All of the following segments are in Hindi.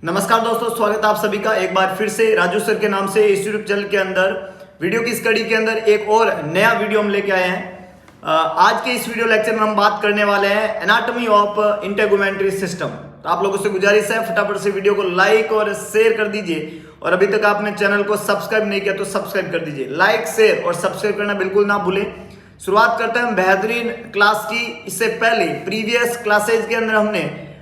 नमस्कार दोस्तों, स्वागत है आप सभी का एक बार फिर से राजू सर के नाम से इस यूट्यूब चैनल के अंदर वीडियो की स्टडी के अंदर एक और नया वीडियो हम लेके आए हैं। आज के इस वीडियो लेक्चर में हम बात करने वाले हैं एनाटॉमी ऑफ इंटेगुमेंट्री सिस्टम। तो आप लोगों से गुजारिश है फटाफट से वीडियो को लाइक और शेयर कर दीजिए, और अभी तक आपने चैनल को सब्सक्राइब नहीं किया तो सब्सक्राइब कर दीजिए। लाइक, शेयर और सब्सक्राइब करना बिल्कुल ना भूलें। शुरुआत करते हैं बेहतरीन क्लास की। इससे पहले प्रीवियस क्लासेज के अंदर हमने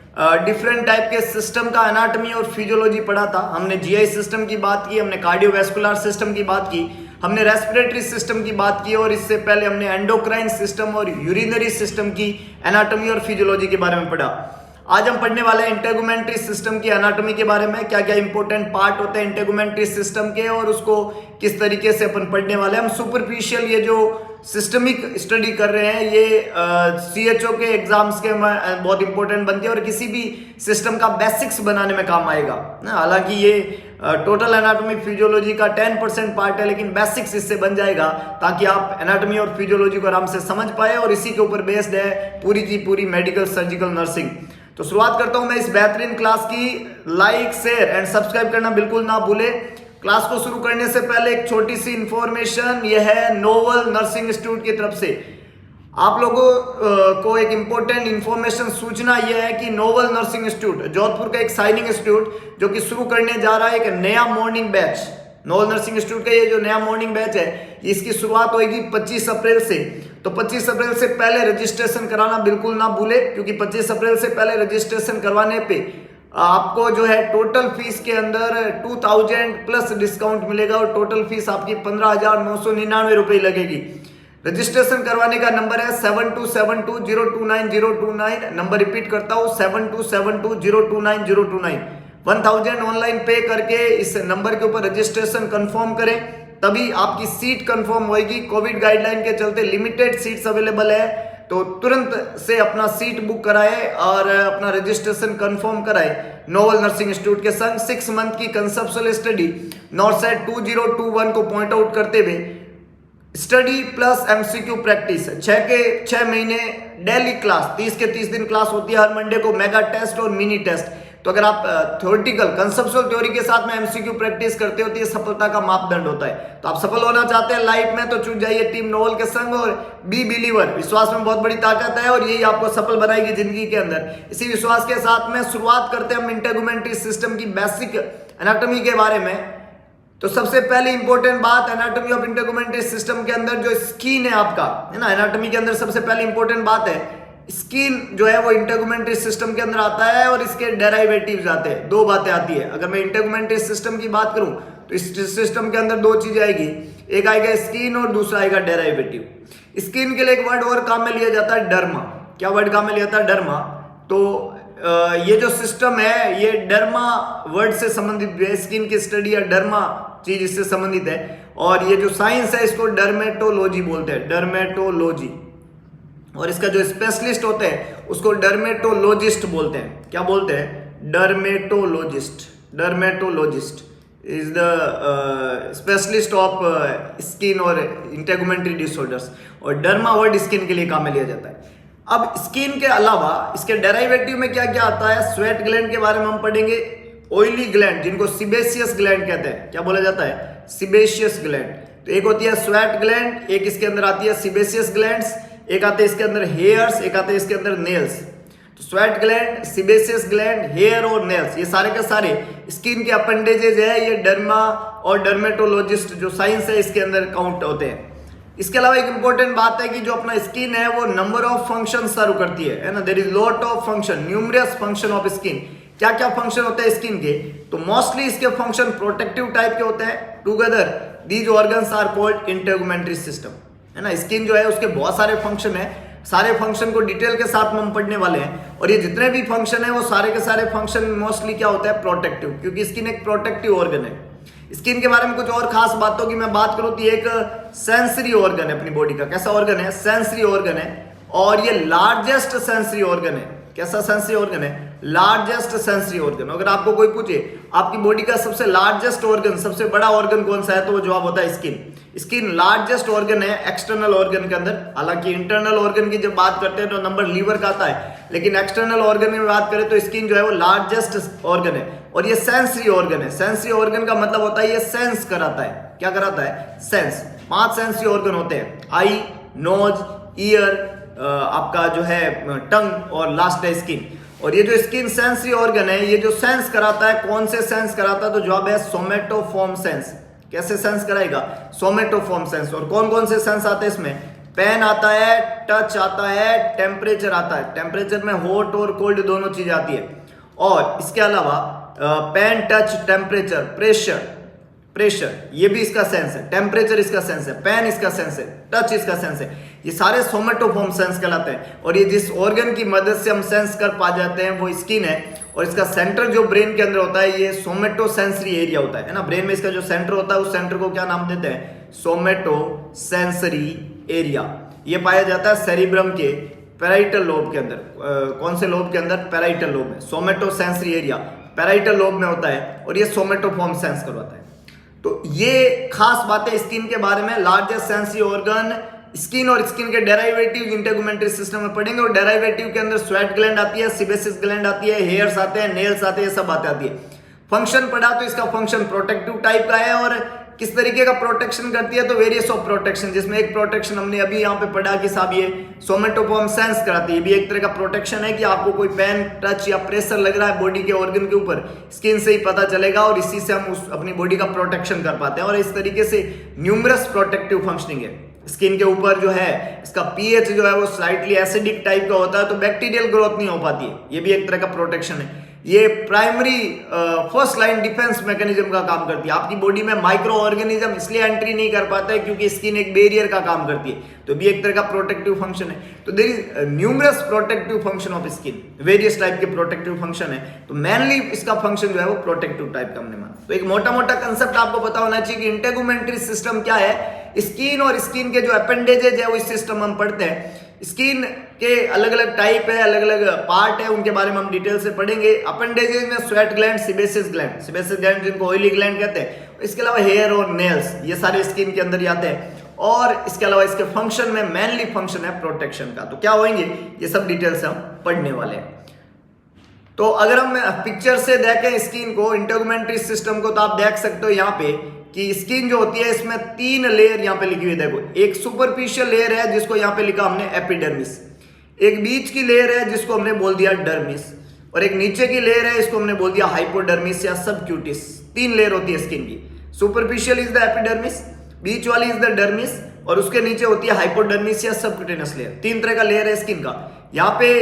डिफरेंट टाइप के सिस्टम का एनाटॉमी और फिजियोलॉजी पढ़ा था। हमने जीआई सिस्टम की बात की, हमने कार्डियोवैस्कुलर सिस्टम की बात की, हमने रेस्पिरेटरी सिस्टम की बात की, और इससे पहले हमने एंडोक्राइन सिस्टम और यूरिनरी सिस्टम की एनाटॉमी और फिजियोलॉजी के बारे में पढ़ा। आज हम पढ़ने वाले हैं इंटेगुमेंट्री सिस्टम की एनाटॉमी के बारे में, क्या क्या इंपॉर्टेंट पार्ट होते हैं इंटेगुमेंट्री सिस्टम के और उसको किस तरीके से अपन पढ़ने वाले हैं। हम सुपरफिशियल ये जो सिस्टमिक स्टडी कर रहे हैं ये सीएचओ के एग्जाम्स के बहुत इंपॉर्टेंट बनती है और किसी भी सिस्टम का बेसिक्स बनाने में काम आएगा। हालांकि ये टोटल एनाटॉमी फिजियोलॉजी का 10% पार्ट है, लेकिन बेसिक्स इससे बन जाएगा ताकि आप एनाटॉमी और फिजियोलॉजी को आराम से समझ पाए, और इसी के ऊपर बेस्ड है पूरी की पूरी मेडिकल सर्जिकल नर्सिंग। तो शुरुआत करता हूं मैं इस बेहतरीन क्लास की। लाइक, शेयर एंड सब्सक्राइब करना बिल्कुल ना भूले। क्लास को शुरू करने से पहले एक छोटी सी इंफॉर्मेशन, यह है नोवल नर्सिंग इंस्टीट्यूट की तरफ से आप लोगों को एक इंपॉर्टेंट इंफॉर्मेशन सूचना यह है कि नोवल नर्सिंग इंस्टीट्यूट जोधपुर का एक साइनिंग इंस्टीट्यूट जो कि शुरू करने जा रहा है एक नया morning batch. Novel nursing institute का ये जो नया मॉर्निंग बैच है इसकी शुरुआत होगी 25 अप्रैल से। तो 25 अप्रैल से पहले रजिस्ट्रेशन कराना बिल्कुल ना भूले, क्योंकि 25 अप्रैल से पहले रजिस्ट्रेशन करवाने पे आपको जो है टोटल फीस के अंदर 2000 प्लस डिस्काउंट मिलेगा, और टोटल फीस आपकी 15,999 रुपये लगेगी। रजिस्ट्रेशन करवाने का नंबर है 7272029029। नंबर रिपीट करता हूँ 7272029029। 1000 ऑनलाइन पे करके इस नंबर के ऊपर रजिस्ट्रेशन कंफर्म करें, तभी आपकी सीट कंफर्म होगी। कोविड गाइडलाइन के चलते लिमिटेड सीट्स अवेलेबल है, तो तुरंत से अपना सीट बुक कराए और अपना रजिस्ट्रेशन कंफर्म कराए नोवल नर्सिंग इंस्टीट्यूट के संग। 6 मंथ की कंसेप्चुअल स्टडी नॉर्सेट 2021 को पॉइंट आउट करते हुए स्टडी प्लस एमसीक्यू प्रैक्टिस 6 महीने डेली क्लास 30 के 30 दिन क्लास होती है। हर मंडे को मेगा टेस्ट और मिनी टेस्ट। तो अगर आप थ्योरेटिकल कंसेप्चुअल थ्योरी के साथ में एमसीक्यू प्रैक्टिस करते हो तो ये सफलता का मापदंड होता है। तो आप सफल होना चाहते हैं लाइफ में तो चुन जाइए टीम नोवल के संग, और बी बिलीवर, विश्वास में बहुत बड़ी ताकत है और यही आपको सफल बनाएगी जिंदगी के अंदर। इसी विश्वास के साथ में शुरुआत करते हैं हम इंटेगुमेंट्री सिस्टम की बेसिक एनाटॉमी के बारे में। तो सबसे पहले इंपॉर्टेंट बात, एनाटॉमी ऑफ इंटेगुमेंट्री सिस्टम के अंदर जो स्किन है आपका, है ना, एनाटॉमी के अंदर सबसे पहले इंपॉर्टेंट बात है स्किन जो है वो इंटेगुमेंट्री सिस्टम के अंदर आता है और इसके डेराइवेटिव्स आते हैं। दो बातें आती है। अगर मैं इंटेगुमेंट्री सिस्टम की बात करूं तो इस सिस्टम के अंदर दो चीजें आएगी, एक आएगा स्किन और दूसरा आएगा डेराइवेटिव। स्किन के लिए एक वर्ड और काम में लिया जाता है डर्मा। क्या वर्ड काम में लिया जाता है? डर्मा। तो ये जो सिस्टम है ये डर्मा वर्ड से संबंधित है। स्किन की स्टडी या डर्मा चीज इससे संबंधित है, और ये जो साइंस है इसको डर्मेटोलॉजी बोलते हैं, डर्मेटोलॉजी। और इसका जो स्पेशलिस्ट होते हैं उसको डर्मेटोलॉजिस्ट बोलते हैं। क्या बोलते हैं? Dermatologist. Dermatologist is the specialist of skin और इंटेगुमेंट्री डिसऑर्डर्स, और डर्मा वर्ड स्किन के लिए काम में लिया जाता है। अब स्किन के अलावा इसके डेराइवेटिव में क्या क्या आता है? स्वेट ग्लैंड के बारे में हम पढ़ेंगे, ऑयली ग्लैंड जिनको सिबेशियस ग्लैंड कहते हैं। क्या बोला जाता है? Sebaceous gland. तो एक होती है स्वेट ग्लैंड, एक इसके अंदर आती है सिबेशियस ग्लैंड्स, एक आते हैं इसके अंदर हेयर्स, एक आते हैं इसके अंदर नेल्स। तो sweat gland, sebaceous gland, hair और नेल्स ये सारे के सारे स्किन के अपेंडेजेज है। ये डर्मा और डर्मेटोलॉजिस्ट जो साइंस है इसके अंदर काउंट होते हैं। इसके अलावा एक इंपॉर्टेंट बात है कि जो अपना स्किन है वो नंबर ऑफ फंक्शन सर्व करती है ना। There is lot of function, numerous function of skin. क्या क्या फंक्शन होते हैं स्किन के? तो मोस्टली इसके फंक्शन प्रोटेक्टिव टाइप के होते हैं। Together these organs are called integumentary system, है ना। स्किन जो है उसके बहुत सारे फंक्शन है, सारे फंक्शन को डिटेल के साथ में हम पढ़ने वाले हैं, और ये जितने भी फंक्शन है वो सारे के सारे फंक्शन मोस्टली क्या होता है? प्रोटेक्टिव, क्योंकि स्किन एक प्रोटेक्टिव ऑर्गन है। स्किन के बारे में कुछ और खास बातों की मैं बात करूं तो ये एक सेंसरी ऑर्गन है अपनी बॉडी का। कैसा ऑर्गन है? सेंसरी ऑर्गन है, और ये लार्जेस्ट सेंसरी ऑर्गन है। कैसा सेंसरी ऑर्गन है? Largest sensory organ. अगर आपको कोई पूछे आपकी बॉडी का सबसे लार्जेस्ट ऑर्गन, सबसे बड़ा ऑर्गन कौन सा है, तो वो जवाब होता है स्किन। स्किन लार्जेस्ट ऑर्गन है एक्सटर्नल ऑर्गन के अंदर। हालांकि इंटरनल ऑर्गन की जब बात करते हैं तो नंबर लीवर का आता है, लेकिन एक्सटर्नल ऑर्गन में बात करें तो स्किन जो है वो लार्जेस्ट ऑर्गन है और ये सेंसरी ऑर्गन है। सेंसरी ऑर्गन का मतलब होता है ये सेंस कराता है। क्या कराता है? सेंस। 5 सेंसरी ऑर्गन होते हैं, आई, नोज, ईयर, आपका जो है टंग और लास्ट है स्किन। और ये जो स्किन सेंसरी ऑर्गन है ये जो सेंस कराता है, कौन से सेंस कराता है? तो जवाब है सोमेटोफॉर्म सेंस। कैसे सेंस कराएगा? Somatoform sense. और कौन कौन से सेंस आते हैं इसमें? पेन आता है, टच आता है, टेम्परेचर आता है। टेम्परेचर में हॉट और कोल्ड दोनों चीज आती है। और इसके अलावा पेन, टच, टेम्परेचर, प्रेशर ये भी इसका सेंस है। टेम्परेचर इसका सेंस है, पेन इसका सेंस है, टच इसका सेंस है। ये सारे सोमेटोफॉर्म सेंस कहलाते हैं। और ये जिस ऑर्गन की मदद से हम सेंस कर पा जाते हैं वो स्किन है। और इसका सेंटर जो ब्रेन के अंदर होता है ये सोमेटोसेंसरी एरिया होता है ना। ब्रेन में इसका जो सेंटर होता है उस सेंटर को क्या नाम देते हैं? सोमेटोसेंसरी एरिया। ये पाया जाता है सेरिब्रम के पैराइटल लोब के अंदर। कौन से लोब के अंदर? पैराइटल लोब में। सोमेटोसेंसरी एरिया पैराइटल लोब में होता है और ये सोमेटोफॉर्म सेंस करवाता है। तो ये खास बातें स्किन के बारे में। लार्जेस्ट सेंसरी ऑर्गन स्किन और स्किन के डेराइवेटिव इंटेगुमेंटरी सिस्टम में पढ़ेंगे। और डेराइवेटिव के अंदर स्वेट ग्लैंड आती है, सीबेसिस ग्लैंड आती है, हेयर्स आते हैं, नेल्स आते हैं, सब बातें आती है। फंक्शन पढ़ा तो इसका फंक्शन प्रोटेक्टिव टाइप का है। और किस तरीके का प्रोटेक्शन करती है? तो वेरियस ऑफ प्रोटेक्शन, जिसमें एक प्रोटेक्शन हमने अभी यहाँ पे पढ़ा कि साहब ये सोमेटोफॉर्म सेंस कराती है। ये भी एक तरह का प्रोटेक्शन है कि आपको कोई पेन, टच या प्रेशर लग रहा है बॉडी के ऑर्गन के ऊपर, स्किन से ही पता चलेगा और इसी से हम अपनी बॉडी का प्रोटेक्शन कर पाते हैं। और इस तरीके से न्यूमरस प्रोटेक्टिव फंक्शनिंग है। स्किन के ऊपर जो है इसका पीएच जो है वो स्लाइटली एसिडिक टाइप का होता है, तो बैक्टीरियल ग्रोथ नहीं हो पाती है। ये भी एक तरह का प्रोटेक्शन है। ये primary first line defence mechanism का काम करती है। आपकी बॉडी में माइक्रो ऑर्गेनिज्म इसलिए एंट्री नहीं कर पाता है क्योंकि स्किन एक बैरियर का काम करती है, तो भी एक तरह का प्रोटेक्टिव फंक्शन है। तो there is numerous protective function of skin, various type के प्रोटेक्टिव फंक्शन है। तो मेनली इसका फंक्शन जो है वो प्रोटेक्टिव टाइप का हमने माना। तो एक मोटा मोटा कंसेप्ट आपको पता होना चाहिए कि इंटेगुमेंटरी सिस्टम क्या है। स्किन और स्किन के जो अपेंडेजेज है वो इस सिस्टम हम पढ़ते हैं। स्किन के अलग अलग टाइप है, अलग अलग पार्ट है, उनके बारे में हम डिटेल से पढ़ेंगे। अपेंडेजेज में स्वेट ग्लैंड, सीबेसिस ग्लैंड जिनको ऑयली ग्लैंड कहते हैं। इसके अलावा हेयर और नेल्स ये सारे स्किन के अंदर ही आते हैं। और इसके अलावा इसके फंक्शन में मेनली फंक्शन है प्रोटेक्शन का। तो क्या होंगे ये सब डिटेल से हम पढ़ने वाले हैं। तो अगर हम पिक्चर से देखें स्किन को, इंटेगुमेंटरी सिस्टम को, तो आप देख सकते हो यहाँ पे कि स्किन जो होती है इसमें 3 लेयर यहाँ पे लिखी हुई। देखो, एक सुपरफिशियल लेयर है जिसको यहाँ पे लिखा हमने एपिडर्मिस, एक बीच की लेयर है जिसको हमने बोल दिया डर्मिस, और एक नीचे की लेयर है इसको हमने बोल दिया हाइपोडर्मिस या सबक्यूटिस। 3 लेयर होती है स्किन की। सुपरफिशियल इज द एपिडर्मिस, बीच वाली इज द डर्मिस, और उसके नीचे होती है हाइपोडर्मिस या सबक्यूटेनस लेयर। 3 तरह का लेयर है स्किन का। यहाँ पे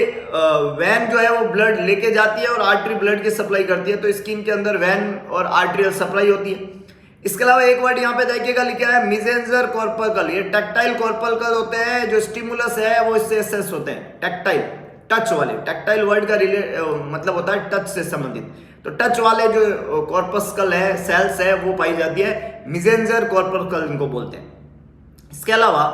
वैन जो है वो ब्लड लेके जाती है और आर्टरी ब्लड की सप्लाई करती है, तो स्किन के अंदर वैन और आर्टरियल सप्लाई होती है। इसके अलावा एक वर्ड यहाँ पे देखिएगा लिखा है मिजेंजर कॉर्पकल। ये टैक्टाइल कॉर्पकल होते हैं, जो स्टिमुलस है वो इससे एसेस होते हैं। टैक्टाइल, टच वाले, टैक्टाइल वर्ड का मतलब होता है टच से संबंधित। तो टच वाले जो कॉर्पस्कल है, सेल्स है, वो पाई जाती है, मिजेंजर कॉर्पकल इनको बोलते हैं। इसके अलावा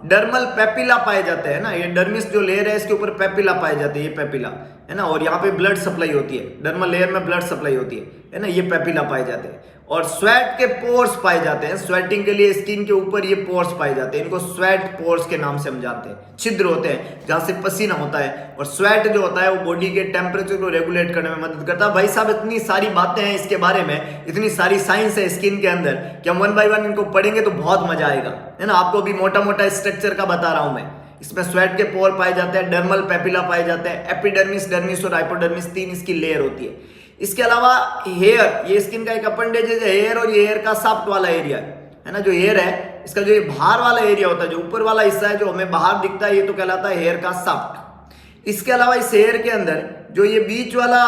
डर्मल पेपिला पाए जाते हैं ना। ये डर्मिस जो लेयर है इसके ऊपर पेपिला पाए जाते हैं, ये पेपिला है ना। और यहाँ पे ब्लड सप्लाई होती है, डर्मल लेयर में ब्लड सप्लाई होती है ना, ये पेपिला पाए जाते हैं। और स्वेट के पोर्स पाए जाते हैं। स्वेटिंग के लिए स्किन के ऊपर ये पोर्स पाए जाते हैं, इनको स्वेट पोर्स के नाम से हम जानते हैं। छिद्र होते हैं जहां से पसीना होता है। और स्वेट जो होता है वो बॉडी के टेम्परेचर को रेगुलेट करने में मदद करता है। भाई साहब, इतनी सारी बातें हैं इसके बारे में, इतनी सारी साइंस है स्किन के अंदर कि हम 1 बाय 1 इनको पढ़ेंगे तो बहुत मजा आएगा, है ना। आपको भी मोटा मोटा स्ट्रक्चर का बता रहा हूं मैं। इसमें स्वेट के पोर पाए जाते हैं, डर्मल पेपिला पाए जाते हैं, एपिडर्मिस, डर्मिस और हाइपोडर्मिस, 3 इसकी लेयर होती है। इसके अलावा हेयर, ये स्किन का एक अपेंडेज है हेयर, और ये हेयर का साफ्ट वाला एरिया है ना। जो हेयर है इसका जो ये बाहर वाला एरिया होता है, जो ऊपर वाला हिस्सा है जो हमें बाहर दिखता है, ये तो कहलाता है हेयर का साफ्ट। इसके अलावा इस हेयर के अंदर जो ये बीच वाला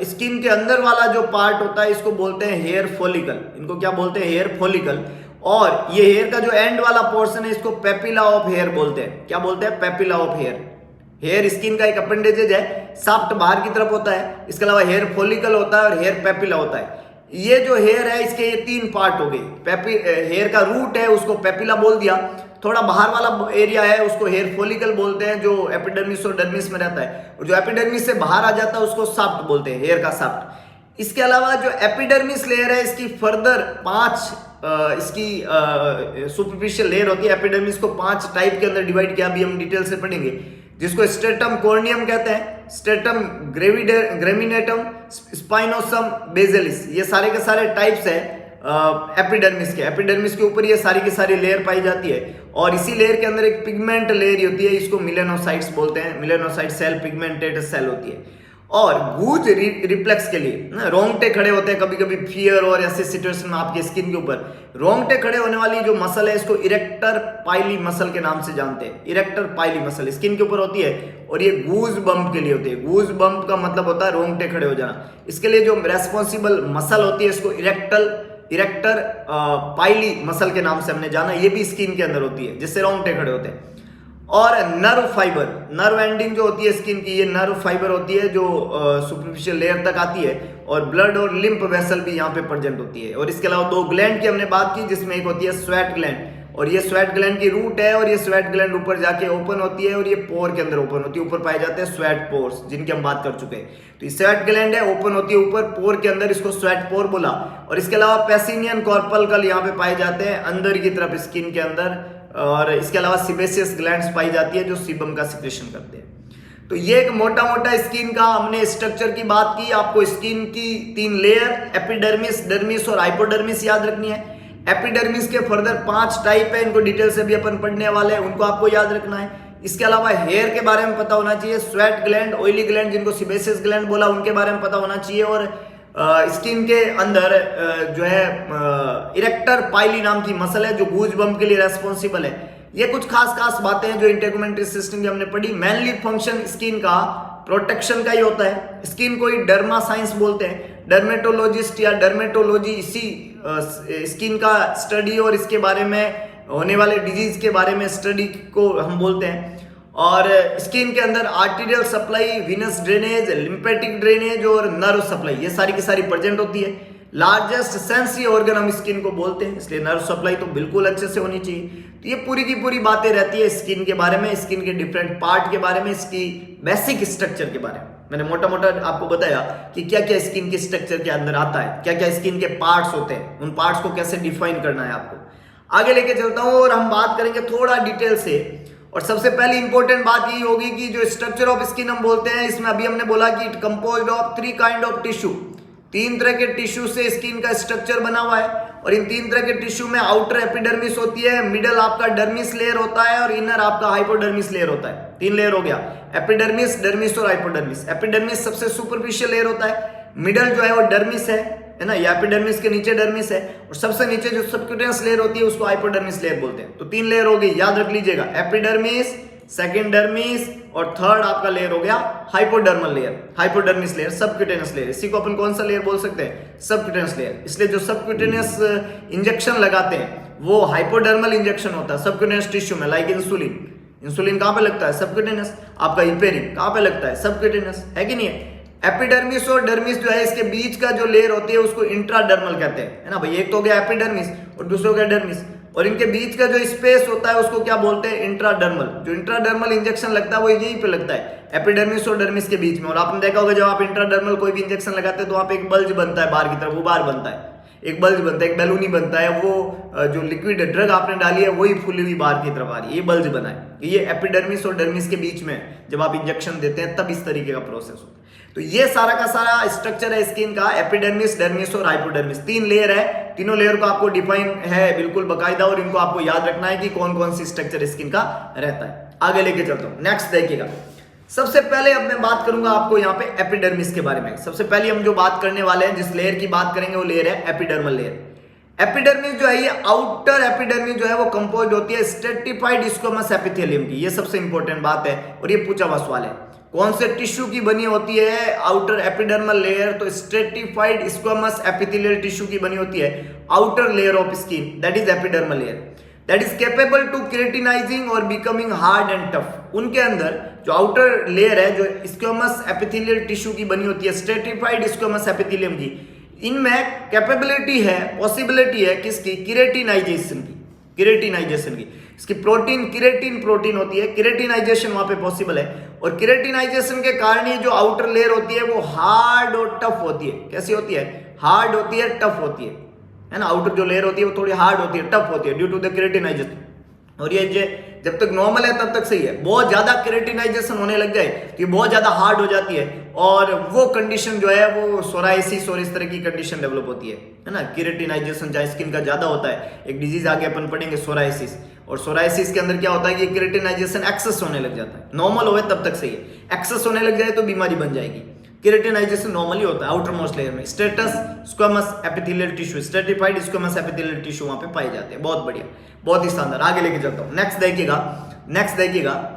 स्किन के अंदर वाला जो पार्ट होता है इसको बोलते हैं हेयर फॉलिकल। इनको क्या बोलते हैं? Hair follicle. और ये हेयर का जो एंड वाला पोर्शन है इसको पेपिला ऑफ हेयर बोलते हैं। क्या बोलते हैं? Papilla of hair. Hair skin का एक अपेंडेजेज है, साफ्ट बाहर की तरफ होता है। इसके अलावा हेयर फॉलिकल होता है और हेयर पेपिला होता है। ये जो हेयर है इसके ये 3 पार्ट हो गए। हेयर का रूट है उसको पेपिला बोल दिया, थोड़ा बाहर वाला एरिया है उसको हेयर फॉलिकल बोलते हैं, जो एपिडर्मिस और डर्मिस में रहता है, और जो एपिडर्मिस से बाहर आ जाता है उसको साफ्ट बोलते हैं, हेयर का साफ्ट। इसके अलावा जो एपिडर्मिस लेयर है इसकी फर्दर 5 इसकी सुपरफिशियल लेयर होती है। एपिडर्मिस को 5 टाइप के अंदर डिवाइड किया, अभी हम डिटेल से पढ़ेंगे। जिसको स्ट्रेटम कॉर्नियम कहते हैं, स्ट्रेटम ग्रेमिनेटम, स्पाइनोसम बेसिलिस, ये सारे के सारे टाइप्स है एपिडर्मिस के। एपिडर्मिस के ऊपर ये सारी की सारी लेयर पाई जाती है और इसी लेयर के अंदर एक पिगमेंट लेयर होती है, इसको मिलेनोसाइट्स बोलते हैं। मिलेनोसाइट सेल पिगमेंटेड सेल होती है। और गूज रिफ्लेक्स के लिए ना रोंगटे खड़े होते हैं कभी कभी फियर और ऐसे सिचुएशन में आपके स्किन के ऊपर रोंगटे खड़े होने वाली जो मसल है इसको इरेक्टर पाइली मसल के नाम से जानते हैं। इरेक्टर पाइली मसल स्किन के ऊपर होती है और ये गूज बम्प के लिए होती है। गूज बम्प का मतलब होता है रोंगटे खड़े हो जाना। इसके लिए जो रेस्पॉन्सिबल मसल होती है इसको इरेक्टर पाइली मसल के नाम से हमने जाना। ये भी स्किन के अंदर होती है जिससे रोंगटे खड़े होते हैं। और नर्व फाइबर, नर्व एंडिंग जो होती है स्किन की, ये नर्व फाइबर होती है जो सुपरफिशियल लेयर तक आती है और ब्लड और लिम्फ वेसल भी यहाँ पे प्रेजेंट होती है। और इसके अलावा 2 ग्लैंड की हमने बात की जिसमें एक होती है स्वेट ग्लैंड और ये स्वेट ग्लैंड की रूट है और ये स्वेट ग्लैंड ऊपर जाके ओपन होती है और ये पोर के अंदर ओपन होती है। ऊपर पाए जाते हैं स्वेट पोर्स जिनकी हम बात कर चुके हैं। तो ये स्वेट ग्लैंड है, ओपन होती है ऊपर पोर के अंदर, इसको स्वेट पोर बोला। और इसके अलावा पेसिनियन कॉर्पल्कल यहाँ पे पाए जाते हैं अंदर की तरफ स्किन के अंदर। और इसके अलावा सिबेसियस ग्लैंड्स पाई जाती है जो सीबम का सिक्रेशन करते हैं। तो ये एक मोटा मोटा स्किन का हमने स्ट्रक्चर की बात की। आपको स्किन की 3 लेयर एपिडर्मिस, डर्मिस और हाइपोडर्मिस याद रखनी है। एपिडर्मिस के फर्दर 5 टाइप है, इनको डिटेल से भी अपन पढ़ने वाले हैं, उनको आपको याद रखना है। इसके अलावा हेयर के बारे में पता होना चाहिए, स्वेट ग्लैंड, ऑयली ग्लैंड जिनको सिबेसियस ग्लैंड बोला उनके बारे में पता होना चाहिए। और स्किन के अंदर जो है इरेक्टर पाइली नाम की मसल है जो गूज बम्प के लिए रेस्पॉन्सिबल है। ये कुछ खास बातें हैं जो इंटेगुमेंटरी सिस्टम की हमने पढ़ी। मेनली फंक्शन स्किन का प्रोटेक्शन का ही होता है। स्किन को ही डर्मा साइंस बोलते हैं। डर्मेटोलॉजिस्ट या डर्मेटोलॉजी इसी स्किन का स्टडी और इसके बारे में होने वाले डिजीज के बारे में स्टडी को हम बोलते हैं। और स्किन के अंदर arterial supply, Venus drainage, lymphatic drainage और नर्व सप्लाई ये सारी की सारी प्रेजेंट होती है। लार्जेस्ट सेंसरी ऑर्गन हम स्किन को बोलते हैं, इसलिए नर्व सप्लाई तो बिल्कुल अच्छे से होनी चाहिए। तो ये पूरी की पूरी बातें रहती है स्किन के बारे में, स्किन के डिफरेंट पार्ट के बारे में, इसकी बेसिक स्ट्रक्चर के बारे में। मैंने मोटा मोटा आपको बताया कि क्या क्या स्किन के स्ट्रक्चर के अंदर आता है, क्या क्या स्किन के पार्ट्स होते हैं, उन पार्ट्स को कैसे डिफाइन करना है आपको। आगे लेके चलता हूं और हम बात करेंगे थोड़ा डिटेल से। और सबसे पहली इंपॉर्टेंट बात ये होगी कि जो स्ट्रक्चर ऑफ स्किन हम बोलते हैं, इसमें अभी हमने बोला कि it composed of 3 kind of tissue. 3 तरह के टिश्यू से स्किन का स्ट्रक्चर बना हुआ है। और इन 3 तरह के टिश्यू में आउटर एपिडर्मिस होती है, मिडल आपका डर्मिस लेयर होता है और इनर आपका हाइपोडर्मिस लेयर होता है। 3 लेयर हो गया, एपिडर्मिस, डर्मिस और हाइपोडर्मिस। एपिडर्मिस सबसे सुपरफिशियल लेयर होता है, मिडल जो है वो डर्मिस है ना, ये एपिडर्मिस के नीचे डर्मिस है और सबसे नीचे जो सबक्यूटेनियस लेयर होती है उसको हाइपोडर्मिस लेयर बोलते हैं। तो 3 लेयर हो गई, याद रख लीजिएगा, एपिडर्मिस, सेकंड डर्मिस और थर्ड आपका लेयर हो गया hypodermal layer, hypodermis layer, subcutaneous layer. इसी को अपन कौन सा लेयर बोल सकते हैं, सबक्यूटेनियस लेयर। इसलिए जो सबक्यूटेनियस इंजेक्शन लगाते हैं वो हाइपोडर्मल इंजेक्शन होता है सबक्यूटेनियस टिश्यू में, लाइक इंसुलिन। इंसुलिन कहां पे लगता है, सबक्यूटेनियस। आपका हिपेरिन कहां पे लगता है, सबक्यूटेनियस, है कि नहीं है। एपिडर्मिस और डर्मिस जो है इसके बीच का जो लेयर होती है उसको इंट्राडर्मल कहते हैं, है ना भाई। एक तो हो गया एपिडर्मिस और दूसरा हो गया डर्मिस, और इनके बीच का जो स्पेस होता है उसको क्या बोलते हैं, इंट्राडर्मल। जो इंट्राडर्मल इंजेक्शन लगता है वो यही पे लगता है, एपिडर्मिस और डर्मिस के बीच में। और आपने देखा होगा जब आप इंट्राडर्मल कोई भी इंजेक्शन लगाते हैं तो वहां पे एक बल्ज बनता है बाहर की तरफ, उबार बनता है, एक बल्ज बनता है, एक बैलूनी बनता है। वो जो लिक्विड ड्रग आपने डाली है वही फुली हुई बाहर की तरफ आ रही है, ये बल्ज बना है। ये एपिडर्मिस और डर्मिस के बीच में जब आप इंजेक्शन देते हैं तब इस तरीके का प्रोसेस होता है। तो ये सारा का सारा स्ट्रक्चर है स्किन का, एपिडर्मिस, डर्मिस और हाइपोडर्मिस। 3 लेयर है, तीनों लेयर को आपको डिफाइन है बिल्कुल बकायदा और इनको आपको याद रखना है कि कौन कौन सी स्ट्रक्चर स्किन का रहता है। आगे लेके चलता हूं, नेक्स्ट देखिएगा। सबसे पहले अब मैं बात करूंगा आपको यहाँ पे एपिडर्मिस के बारे में। सबसे पहले हम जो बात करने वाले हैं, जिस लेयर की बात करेंगे वो लेयर है एपिडर्मल लेयर। एपिडर्मिस जो है ये आउटर एपिडर्मिस जो है वो कंपोज होती है स्ट्रेटिफाइड स्क्वैमस एपिथेलियम की। ये सबसे इंपॉर्टेंट बात है और ये पूछा हुआ सवाल है, कौन से टिश्यू की बनी होती है आउटर एपिडर्मल लेयर। तो स्ट्रेटिफाइड स्क्वैमस एपिथेलियल टिश्यू की बनी होती है outer layer of skin, that is epidermal layer, that is capable to keratinizing और बिकमिंग हार्ड एंड टफ। उनके अंदर जो आउटर लेयर है जो स्क्वैमस एपिथेलियल टिश्यू की बनी होती है, स्ट्रेटिफाइड स्क्वैमस एपिथेलियम की, इनमें कैपेबिलिटी है, पॉसिबिलिटी है किसकी, केराटिनाइजेशन की, केराटिनाइजेशन की। इसकी प्रोटीन केराटिन प्रोटीन होती है, केराटिनाइजेशन वहां पे पॉसिबल है। और केराटिनाइजेशन के कारण ये जो आउटर लेयर होती है वो हार्ड और टफ होती है। कैसी होती है, हार्ड होती है, टफ होती है ना। आउटर जो लेयर होती है वो थोड़ी हार्ड होती है, टफ होती है ड्यू टू द केराटिनाइजेशन। और ये जब तक नॉर्मल है तब तक सही है। बहुत ज्यादा केरेटिनाइजेशन होने लग जाए तो ये बहुत ज्यादा हार्ड हो जाती है और वो कंडीशन जो है वो सोराइसिस और इस तरह की कंडीशन डेवलप होती है ना। केरेटिनाइजेशन चाहे स्किन का ज्यादा होता है, एक डिजीज आगे अपन पढ़ेंगे सोराइसिस, और सोराइसिस के अंदर क्या होता है कि केरेटिनाइजेशन एक्सेस होने लग जाता है। नॉर्मल होवे तब तक सही है, एक्सेस होने लग जाए तो बीमारी बन जाएगी। केरेटिनाइजेशन नॉर्मली होता है आउटर मोस्ट लेयर में। Status squamous epithelial tissue, stratified squamous epithelial tissue वहां पे पाए जाते हैं। बहुत बढ़िया, बहुत ही शानदार। आगे लेके चलता हूं। नेक्स्ट देखिएगा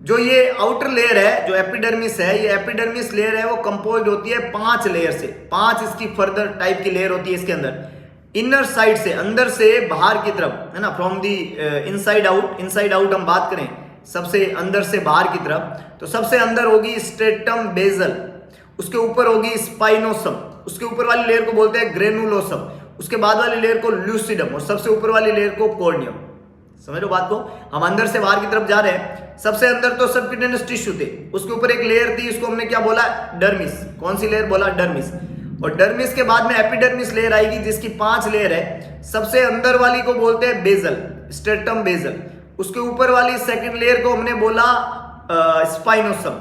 जो ये आउटर लेयर है, जो एपिडर्मिस है, ये एपिडर्मिस लेयर है वो कंपोज्ड होती है 5 लेयर से। 5 इसकी फर्दर टाइप की लेयर होती है इसके अंदर। इनर साइड से, अंदर से बाहर की तरफ, है ना, from the inside out. Inside out हम बात करें सबसे अंदर से बाहर की तरफ, तो सबसे अंदर होगी स्ट्रेटम बेसल, उसके ऊपर होगी स्पाइनोसम, उसके ऊपर वाली लेयर को बोलते हैं ग्रेनुलोसम, उसके बाद वाली लेयर को ल्यूसिडम और सबसे ऊपर वाली लेयर को कॉर्नियम। समझ लो बात को। हम अंदर से बाहर की तरफ जा रहे हैं। सबसे अंदर तो सबक्यूटेनियस टिश्यू थे, उसके ऊपर एक लेयर थी, इसको हमने क्या बोला, डर्मिस। कौन सी लेयर बोला, डर्मिस। और डर्मिस के बाद में एपिडर्मिस लेयर आएगी जिसकी 5 लेयर है। सबसे अंदर वाली को बोलते हैं बेसल, स्ट्रेटम बेसल। उसके ऊपर वाली सेकंड लेयर को हमने बोला स्पाइनोसम,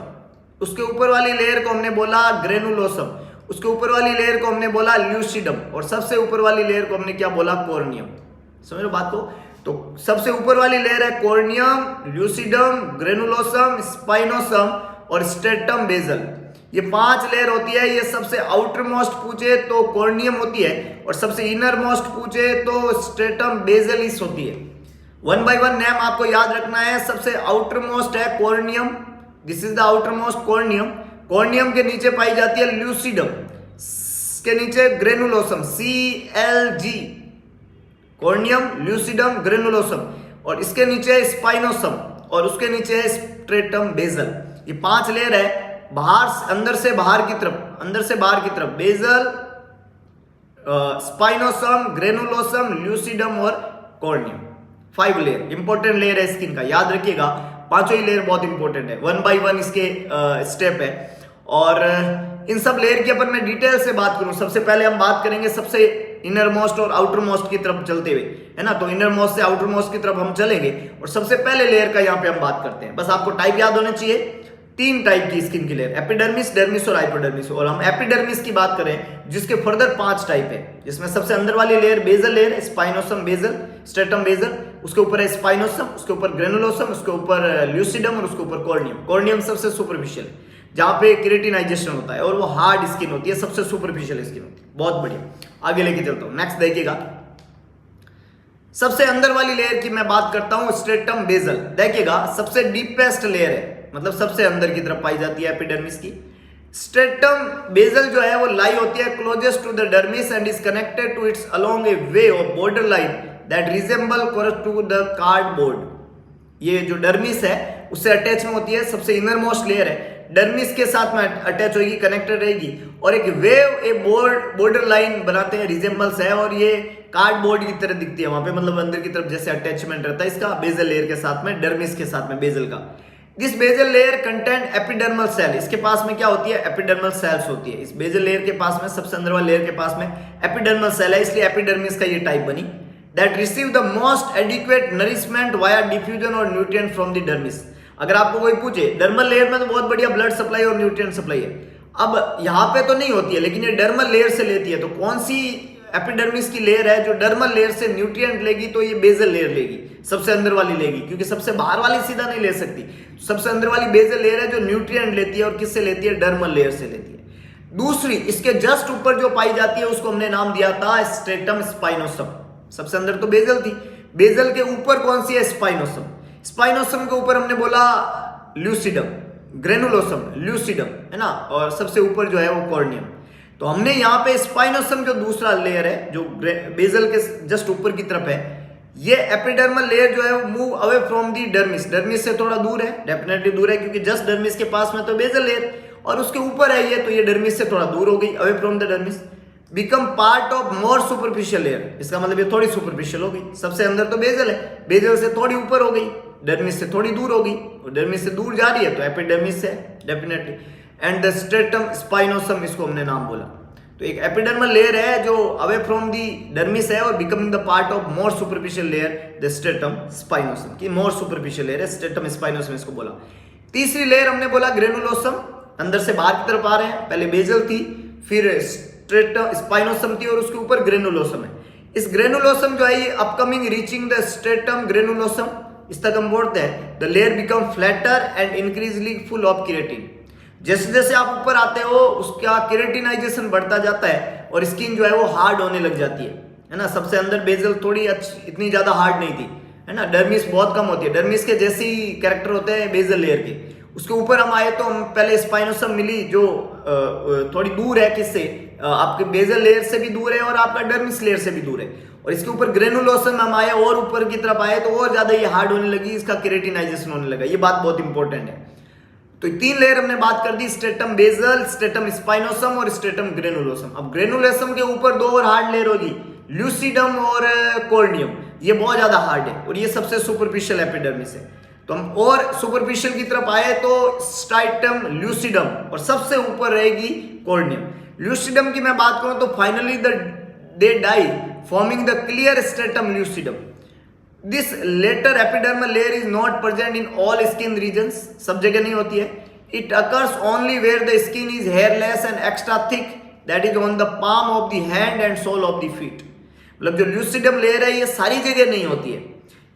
उसके ऊपर वाली लेयर को हमने बोला ग्रेनुलोसम, उसके ऊपर वाली लेयर को हमने बोला ल्यूसिडम और सबसे ऊपर वाली लेयर को हमने क्या बोला, कॉर्नियम। समझ लो बात को। तो सबसे ऊपर वाली लेयर है कॉर्नियम, ल्यूसिडम, ग्रेनुलोसम, स्पाइनोसम और स्ट्रेटम बेसल। ये 5 लेयर होती है। ये सबसे आउटर मोस्ट पूछे तो कॉर्नियम होती है और सबसे इनर मोस्ट पूछे तो स्ट्रेटम बेसलिस होती है। 1 बाय 1 नेम आपको याद रखना है। सबसे आउटर मोस्ट है corneum, this is the outer most corneum. Corneum के नीचे पाई जाती है ल्यूसिडम, के नीचे granulosum, CLG, corneum, lucidum, granulosum, और इसके नीचे है स्पाइनोसम और उसके नीचे है स्ट्रेटम बेसल। ये 5 लेयर है। बाहर, अंदर से बाहर की तरफ, अंदर से बाहर की तरफ बेसल, स्पाइनोसम, ग्रेनुलोसम, ल्यूसिडम और कॉर्नियम। 5 लेयर इंपॉर्टेंट लेयर है स्किन का, याद रखिएगा। 5 ही लेयर बहुत इंपॉर्टेंट है। 1 बाय 1 इसके स्टेप है और इन सब लेयर की अपन मैं डिटेल से बात करूं। सबसे पहले हम बात करेंगे सबसे इनर मोस्ट और आउटर मोस्ट की तरफ चलते हुए, है ना। तो इनर मोस्ट से आउटर मोस्ट की तरफ हम चलेंगे और सबसे पहले लेयर का यहाँ पे हम बात करते हैं। बस आपको टाइप याद होने चाहिए। 3 टाइप की स्किन की लेयर, एपिडर्मिस, डर्मिस और हाइपोडर्मिस। और हम एपिडर्मिस की बात करें जिसके फर्दर 5 टाइप है, जिसमें सबसे अंदर वाली लेयर बेसल लेयर है, स्पाइनोसम बेसल, स्ट्रेटम बेसल, उसके ऊपर है स्पाइनोसम, उसके ऊपर ग्रेनुलोसम, उसके ऊपर ल्यूसिडम और उसके ऊपर कॉर्नियम। कॉर्नियम सबसे सुपरफिशियल, जहां पे केरेटिनाइजेशन होता है और वो हार्ड स्किन होती है, सबसे सुपरफिशियल स्किन होती है। बहुत बढ़िया, आगे लेके चलता हूं। नेक्स्ट देखिएगा, सबसे अंदर वाली लेयर की मैं बात करता हूं, स्ट्रेटम बेसल। देखिएगा सबसे डीपेस्ट लेयर है, मतलब सबसे अंदर की तरफ पाई जाती है एपिडर्मिस की। स्ट्रेटम बेसल जो है वो लाई होती है closest to the dermis and is connected to its along a way of border line that resemble to the cardboard. ये जो डर्मिस है उससे अटैच में होती है, सबसे इनर मोस्ट लेयर है, डर्मिस के साथ में अटैच होगी, कनेक्टेड रहेगी और एक वेव, ए बॉर्डर लाइन बनाते हैं, रिजेंबल्स है और ये कार्डबोर्ड की तरह दिखती है वहां पे, मतलब अंदर की तरफ जैसे अटैचमेंट रहता है इसका बेसल लेयर के साथ में, डर्मिस के साथ में बेसल का। This basal layer content epidermal cell, इसके पास में क्या होती है, एपिडर्मल सेल्स होती है। इस बेसल लेयर के पास में, सबसे अंदर वाले लेयर के पास में एपिडर्मल सेल है, इसलिए एपिडर्मिस का ये टाइप बनी। That receive the most adequate nourishment via diffusion और न्यूट्रिएंट फ्रॉम द डर्मिस। अगर आपको कोई पूछे, डर्मल लेयर में तो बहुत बढ़िया ब्लड सप्लाई और न्यूट्रिएंट सप्लाई है, अब यहाँ पे तो नहीं होती है लेकिन ये डर्मल लेयर से लेती है। तो कौन सी एपिडर्मिस की लेयर है जो डर्मल लेयर से न्यूट्रिएंट लेगी, तो ये बेसल लेयर लेगी, सबसे अंदर वाली लेगी, क्योंकि सबसे बाहर वाली सीधा नहीं ले सकती। सबसे अंदर वाली बेसल लेयर है जो न्यूट्रिएंट लेती है और किससे लेती है, डर्मल लेयर से लेती है। दूसरी इसके जस्ट ऊपर जो पाई जाती है उसको हमने नाम दिया था स्ट्रेटम स्पाइनोसम। सबसे अंदर तो बेसल थी, बेसल के ऊपर कौन सी है, स्पाइनोसम। स्पाइनोसम के ऊपर हमने बोला ल्यूसिडम, ग्रेनुलोसम, ल्यूसिडम, है ना, और सबसे ऊपर जो है वो कॉर्नियम। तो हमने यहाँ पे स्पाइनोसम जो दूसरा लेयर है जो बेसल के जस्ट ऊपर की तरफ है, ये एपिडर्मल लेयर जो है वो move away from the dermis, dermis से थोड़ा दूर है, डेफिनेटली दूर है क्योंकि जस्ट डर्मिस के पास में तो बेसल लेयर और उसके ऊपर है ये, तो ये डर्मिस से थोड़ा दूर हो गई, away from the dermis, become part of more superficial layer. इसका मतलब ये थोड़ी सुपरफिशियल हो गई, सबसे अंदर तो बेसल है, बेसल से थोड़ी ऊपर हो गई, डर्मिस से थोड़ी दूर हो गई, और डर्मिस से दूर जा रही है तो एपिडर्मिस है definitely. And the stratum spinosum, इसको हमने नाम बोला। तो एक एपिडर्मल लेयर है जो अवे फ्रॉम दी डर्मिस है और becoming the part of more superficial layer the stratum spinosum की मोर सुपरफिशियल लेयर है स्ट्रेटम स्पाइनोसम इसको बोला। तीसरी लेयर हमने बोला ग्रेनुलोसम, अंदर से बाहर की तरफ आ रहे हैं, पहले बेजल थी, फिर स्ट्रेटम स्पाइनोसम थी और उसके ऊपर ग्रेनुलोसम है। इस ग्रेनुलोसम जो है ये upcoming reaching the stratum granulosum, इस तक हम बोलते हैं the layer become flatter and increasingly full of keratin. जैसे जैसे आप ऊपर आते हो उसका केराटिनाइजेशन बढ़ता जाता है और स्किन जो है वो हार्ड होने लग जाती है ना। सबसे अंदर बेजल थोड़ी अच्छी इतनी ज्यादा हार्ड नहीं थी, है ना। डर्मिस बहुत कम होती है, डर्मिस के जैसे ही कैरेक्टर होते हैं बेजल लेयर के। उसके ऊपर हम आए तो हम पहले स्पाइनोसम मिली जो थोड़ी दूर है, किससे, आपके बेजल लेयर से भी दूर है और आपका डर्मिस लेयर से भी दूर है। और इसके ऊपर ग्रेनुलोसम हम आए और ऊपर की तरफ आए तो और ज्यादा ये हार्ड होने लगी, इसका केराटिनाइजेशन होने लगा। ये बात बहुत इंपॉर्टेंट है। तो 3 लेयर हमने बात कर दी, स्ट्रेटम बेजल, स्ट्रेटम स्पाइनोसम और स्ट्रेटम ग्रेनुलोसम। अब ग्रेनुलोसम के ऊपर 2 और हार्ड लेयर होगी, ल्यूसिडम और कॉर्नियम। ये बहुत ज्यादा हार्ड है और ये सबसे सुपरफिशियल एपिडर्मिस है। तो हम और सुपरफिशियल की तरफ आए तो स्ट्राइटम, ल्यूसिडम और सबसे ऊपर रहेगी कॉर्नियम। ल्यूसिडम की मैं बात करूं तो finally they die forming the clear stratum lucidum. This latter epidermal layer is not present in all skin regions, सब जगह नहीं होती है। It occurs only where the skin is hairless and extra thick, that is on the palm of the hand and sole of the feet. मतलब जो ल्यूसिडम लेयर है ये सारी जगह नहीं होती है,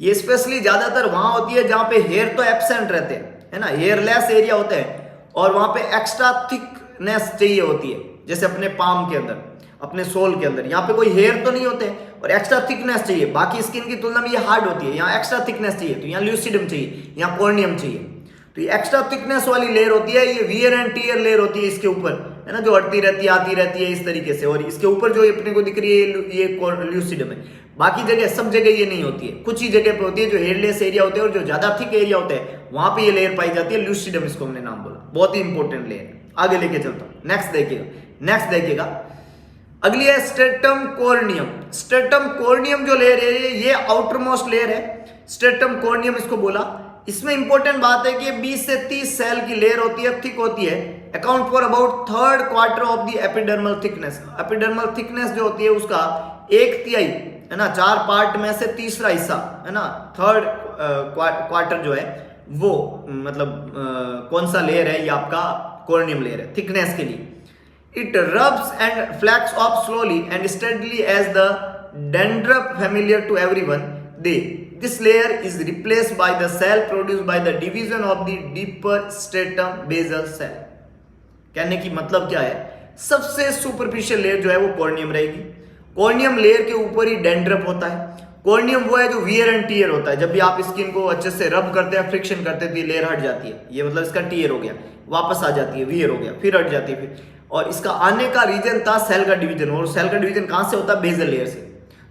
ये स्पेशली ज्यादातर वहां होती है जहां पे हेयर तो एब्सेंट रहते हैं, है ना, हेयरलेस एरिया होते हैं और वहां पे एक्स्ट्रा थिकनेस चाहिए होती है, जैसे अपने पाम के अंदर, अपने सोल के अंदर। यहाँ पे कोई हेयर तो नहीं होते और एक्स्ट्रा थिकनेस चाहिए, बाकी स्किन की तुलना में ये हार्ड होती है। यहाँ एक्स्ट्रा थिकनेस चाहिए तो यहाँ ल्यूसिडम चाहिए, यहाँ कॉर्नियम चाहिए। तो ये एक्स्ट्रा थिकनेस वाली लेयर होती है, ये वियर एंड टियर लेयर होती है इसके ऊपर, है ना, जो हटती रहती है आती रहती है इस तरीके से। और इसके ऊपर जो अपने को दिख रही है ये ल्यूसिडम है। बाकी जगह, सब जगह ये नहीं होती है, कुछ ही जगह पे होती है जो हेयरलेस एरिया होते हैं और जो ज्यादा थिक एरिया होते हैं वहां पे ये लेयर पाई जाती है। ल्यूसिडम इसको हमने नाम बोला, बहुत ही इंपॉर्टेंट लेयर है। आगे लेके चलता हूं, नेक्स्ट देखिएगा अगली है स्ट्रेटम कॉर्नियम। स्ट्रेटम कॉर्नियम जो लेयर है ये आउटर मोस्ट लेयर है, स्ट्रेटम कॉर्नियम इसको बोला। इसमें इंपॉर्टेंट बात है कि 20 से 30 सेल की लेयर होती है, थिक होती है, account for about 3rd quarter of the epidermal thickness. Epidermal thickness जो होती है उसका 1/3, है ना, 4 पार्ट में से तीसरा हिस्सा, है ना, 3rd क्वार्टर जो है वो, मतलब कौन सा लेयर है, ये आपका कॉर्नियम लेयर है थिकनेस के लिए। It rubs and flax off slowly and steadily as the dandruff familiar to everyone. This layer is replaced by the cell produced by the division of the deeper stratum basal cell. कहने की मतलब क्या है, सबसे सुपरफिशियल लेयर जो है वो कॉर्नियम रहेगी। कॉर्नियम लेयर के ऊपर ही डेंड्रफ होता है। कॉर्नियम वो है जो वियर एंड टियर होता है, जब भी आप स्किन को अच्छे से रब करते हैं, फ्रिक्शन करते हैं तो ये लेयर हट जाती है। ये मतलब इसका टियर हो गया, वापस आ जाती है, वियर हो गया, फिर हट जाती है फिर। और इसका आने का रीजन था सेल का डिवीजन, और सेल का डिवीजन कहां से होता है, बेजल लेयर से।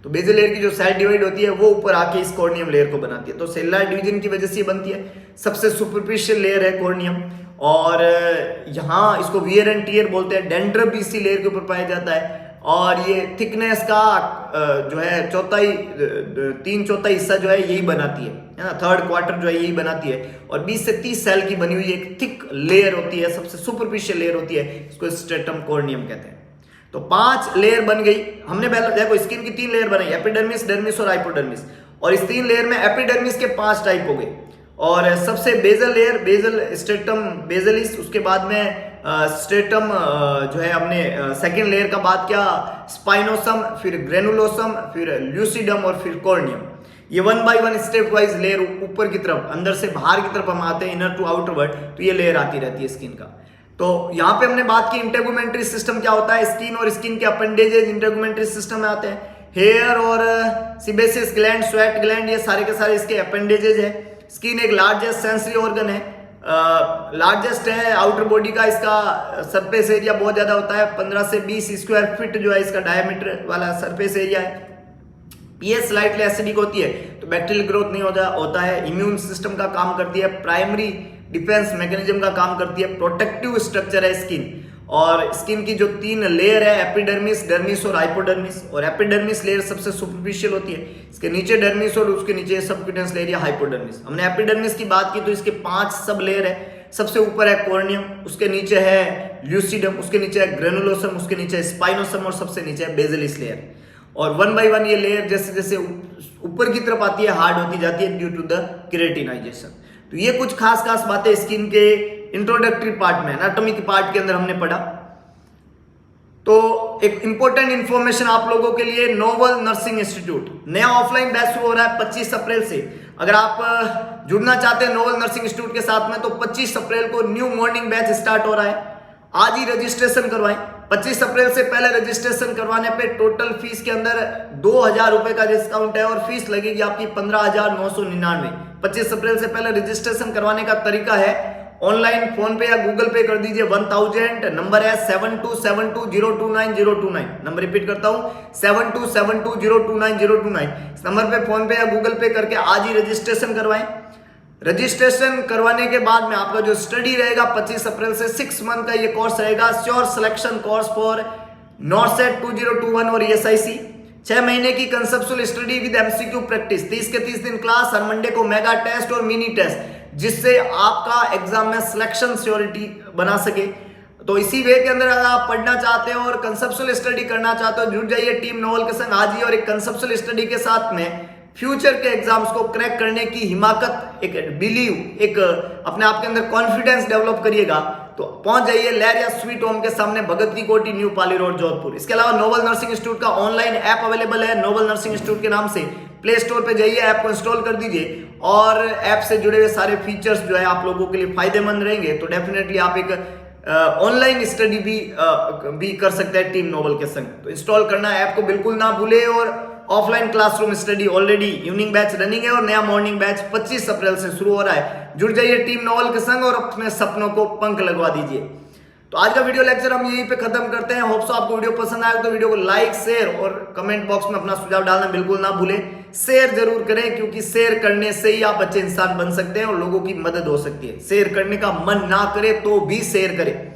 तो बेजल लेयर की जो सेल डिवाइड होती है वो ऊपर आके इस कॉर्नियम लेयर को बनाती है। तो सेलुलर डिवीजन की वजह से बनती है, सबसे सुपरफिशियल लेयर है कॉर्नियम। और यहाँ इसको वियर एंड टियर बोलते हैं। डेंड्रफ भी इसी लेयर के ऊपर पाया जाता है और ये थिकनेस का जो है 3/4 हिस्सा जो है यही बनाती है ना, 3rd क्वार्टर जो है यही बनाती है। और 20 से 30 सेल की बनी हुई एक थिक लेयर होती है, सबसे सुपरफिशियल लेयर होती है, इसको स्ट्रेटम कॉर्नियम कहते हैं। तो 5 लेयर बन गई हमने। पहले देखो स्किन की 3 लेयर बनाई, एपिडर्मिस, डर्मिस और हाइपोडर्मिस। और इस 3 लेयर में एपिडर्मिस के 5 टाइप हो गए। और सबसे बेजल लेयर, बेजल स्ट्रेटम बेजलिस, उसके बाद में स्ट्रेटम जो है हमने सेकेंड लेयर का बात किया, स्पाइनोसम, फिर ग्रेनुलोसम, फिर ल्यूसिडम और फिर कॉर्नियम। ये 1 by 1 स्टेप वाइज लेयर ऊपर की तरफ, अंदर से बाहर की तरफ हम आते हैं, इनर टू आउटर वर्ड, तो ये लेयर आती रहती है स्किन का। तो यहाँ पे हमने बात की इंटेगुमेंट्री सिस्टम क्या होता है, स्किन और स्किन के अपेंडेजेस इंटेगुमेंट्री सिस्टम में आते हैं। हेयर और सिबेसियस ग्लैंड, स्वेट ग्लैंड, ये सारे के सारे इसके अपेंडेजेस है। स्किन एक लार्जेस्ट सेंसरी ऑर्गन है, लार्जेस्ट है आउटर बॉडी का। इसका सरफेस एरिया बहुत ज्यादा होता है, 15 से 20 स्क्वायर फीट जो है इसका डायमीटर वाला सरफेस एरिया है। पीएच स्लाइटली एसिडिक होती है तो बैक्टीरियल ग्रोथ नहीं होता है। इम्यून सिस्टम का काम करती है, प्राइमरी डिफेंस मैकेनिज्म का काम करती है, प्रोटेक्टिव स्ट्रक्चर है स्किन। और स्किन की जो 3 लेयर है, एपिडर्मिस, डर्मिस और हाइपोडर्मिस। और एपिडर्मिस लेयर सबसे सुपरफिशियल होती है, इसके नीचे डर्मिस और उसके नीचे सबक्यूटेनियस लेयर या हाइपोडर्मिस। हमने एपिडर्मिस की बात की तो इसके 5 सब लेयर है। सबसे ऊपर है कॉर्नियम, उसके नीचे है ल्यूसिडम, उसके नीचे है ग्रेनुलोसम, उसके नीचे है स्पाइनोसम और सबसे नीचे है बेसिलिस लेयर। और 1 बाय 1 ये लेयर जैसे जैसे ऊपर की तरफ आती है हार्ड होती जाती है ड्यू टू द केरेटिनाइजेशन। तो ये कुछ खास खास बातें स्किन के इंट्रोडक्टरी पार्ट में, एनाटॉमी के पार्ट के अंदर हमने पढ़ा। तो एक इंपॉर्टेंट इंफॉर्मेशन आप लोगों के लिए, नोवल नर्सिंग इंस्टीट्यूट नया ऑफलाइन बैच शुरू हो रहा है 25 अप्रैल से। अगर आप जुड़ना चाहते हैं नोवल नर्सिंग इंस्टीट्यूट के साथ में तो 25 अप्रैल को न्यू मॉर्निंग बैच स्टार्ट हो रहा है। आज ही रजिस्ट्रेशन करवाएं। 25 अप्रैल से पहले रजिस्ट्रेशन करवाने पे टोटल फीस के अंदर 2000 रुपए का डिस्काउंट है और फीस लगेगी आपकी 15,999। 25 अप्रैल से पहले रजिस्ट्रेशन करवाने का तरीका है ऑनलाइन, फोन पे या गूगल पे कर दीजिए 1000। नंबर है 7272029029। नंबर रिपीट करता हूं 7272029029। इस नंबर पे फोन पे या गूगल पे करके आज ही रजिस्ट्रेशन करवाएं। रजिस्ट्रेशन करवाने के बाद में आपका जो स्टडी रहेगा 25 अप्रैल से 6 मंथ का ये कोर्स रहेगा, श्योर सिलेक्शन कोर्स फॉर नॉर्सेट 2021 और ESIC। 6 महीने की conceptual study with MCQ practice, 30 के 30 दिन क्लास, हर मंडे को मेगा टेस्ट और मिनी टेस्ट, जिससे आपका एग्जाम में सिलेक्शन श्योरिटी बना सके। तो इसी वे के अंदर अगर आप पढ़ना चाहते हो और कंसेप्चुअल स्टडी करना चाहते हो, जुड़ जाइए टीम नोवल के संग आज ही। और एक कंसेप्चुअल स्टडी के साथ में फ्यूचर के एग्जाम्स को क्रैक करने की हिमाकत, एक बिलीव, एक अपने आप के अंदर कॉन्फिडेंस डेवलप करिएगा तो पहुंच जाइए लहरिया स्वीट होम के सामने, भगत की कोठी, न्यू पाली रोड, जोधपुर। इसके अलावा नोवल नर्सिंग इंस्टीट्यूट का ऑनलाइन ऐप अवेलेबल है, नोवल नर्सिंग इंस्टीट्यूट के नाम से। प्ले स्टोर पे जाइए, ऐप को इंस्टॉल कर दीजिए और ऐप से जुड़े हुए सारे फीचर्स जो है आप लोगों के लिए फायदेमंद रहेंगे। तो डेफिनेटली आप एक ऑनलाइन स्टडी भी कर सकते हैं टीम नोवल के संग। तो इंस्टॉल करना ऐप को बिल्कुल ना भूले। और offline classroom study already evening batch running है और नया मॉर्निंग बैच 25 अप्रैल से शुरू हो रहा है। जुड़ जाइए टीम नोवल के संग और अपने सपनों को पंख लगवा दीजिए। तो आज का वीडियो लेक्चर हम यहीं पे खत्म करते हैं। होप सो आपको वीडियो पसंद आया तो वीडियो को लाइक, शेयर और कमेंट बॉक्स में अपना सुझाव डालना बिल्कुल ना भूलें। शेयर जरूर करें क्योंकि शेयर करने से ही आप अच्छे इंसान बन सकते हैं और लोगों की मदद हो सकती है। शेयर करने का मन ना करे तो भी शेयर करें।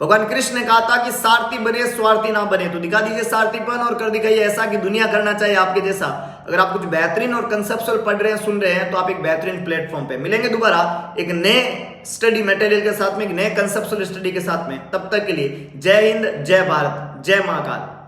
भगवान कृष्ण ने कहा था कि सारथी बने, स्वार्थी ना बने। तो दिखा दीजिए सारथीपन और कर दिखाइए ऐसा कि दुनिया करना चाहिए आपके जैसा। अगर आप कुछ बेहतरीन और कंसेप्चुअल पढ़ रहे हैं, सुन रहे हैं तो आप एक बेहतरीन प्लेटफॉर्म पे मिलेंगे दोबारा एक नए स्टडी मटेरियल के साथ में, एक नए कंसेप्चुअल स्टडी के साथ में। तब तक के लिए जय हिंद, जय भारत, जय महाकाल।